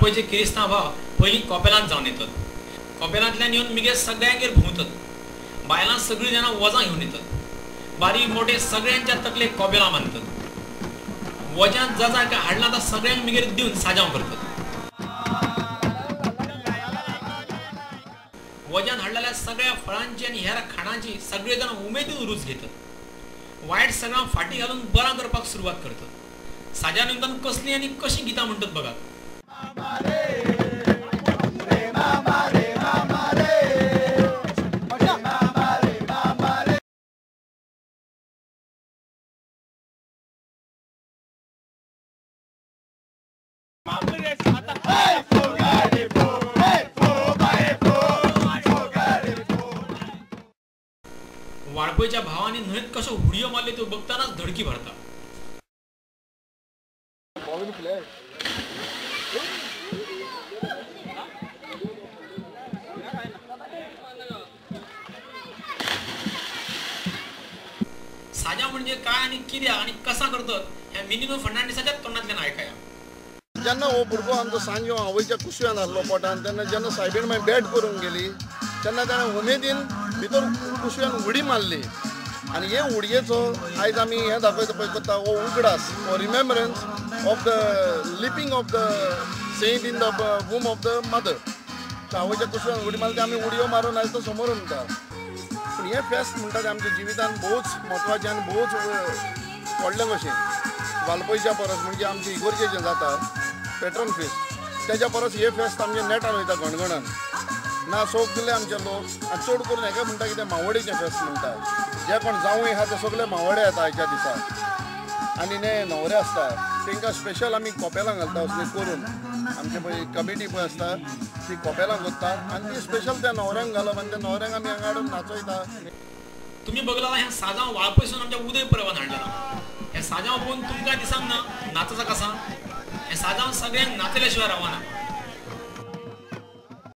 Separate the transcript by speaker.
Speaker 1: वाळपयचे किरिस्तांव भाव पयलीं कोपेलांत जावन येतात. कोपेलांतल्यान येवन मिगे सगळ्यांगेर भोंवतात. बायलां सगळीं जाणां वजां घेवन येतात. बारीक मोठे सगळ्यांच्या तकलेक कोपेलां बांदतात. वजां जाका हाडलां तां सगळ्यांक मिगेर दिवन साजांव करतात. वजान हाडलेल्या सगळ्या फळांची आनी हेर खाणांची सगळे जाण उमेदीन रूच घेतात. वायट सगळ्यांक फाटी घालून बरां करपाक सुरवात करतात. साज्या निमतान कसलीं आनी कशीं गितां म्हणटात बघात. वाळपयच्या भावांनी न्हंयत कशो हुडयो मारले त्यो बघतानाच धडकी भरता. साजा म्हणजे काय आणि कित्याक आणि कसा करतात ह्या मिनिमम फर्नांडिसाच्याच तोंडांतल्यान आयकया.
Speaker 2: जेन्ना हो भुरगो आमचो सांजो आवयच्या कुशव्यान आसलो पोटान तेन्ना जेन्ना सायबीण मागीर बॅट करून गेली तेन्ना ताणें उमेदीन भितर कुशव्यान उडी मारली आनी हे उडयेचो आयज आमी हें दाखयता पळय करता हो उगडास हो remembrance of the leaping of the saint in the womb of the mother. आवयच्या कुशव्यान उडी मारली आमी उडयो मारून आयज तो समोर म्हणटा. पूण हें फेस्त म्हणटा तें आमच्या जिवितान भोवच म्हत्वाचें आनी भोवच व्हडलें कशें. वालपयच्या परस म्हणजे आमच्या इगोर्जेचें जाता पेट्रन फेस्त तेच्या परस हे फेस्त आमचे नेटान वयता गणगणान ना सगळे आमचे लोक आनी चड करून हेका म्हणटा कितें मावडेचें फेस्त म्हणटा. जे कोण जावंय आहा ते सगळे मावडे येता हेच्या दिसा आनी न्हवरे आसता तांकां स्पेशल आमी कोपेलां घालता असले करून आमचे पळय कमिटी पळय आसता ती कोपेलां करतात आनी ती स्पेशल त्या न्हवऱ्यांक घालप आनी त्या न्हवऱ्यांक आमी हांगा हाडून नाचयता.
Speaker 1: तुम्ही बघला ह्या साजांव वाळपयसून आमच्या उदय पर्वान हाडलेला. हे साजांव पळोवन तुमकां दिसना नाचचा कसा. हे साजांव सगळ्यांक नाचल्या शिवाय रावना.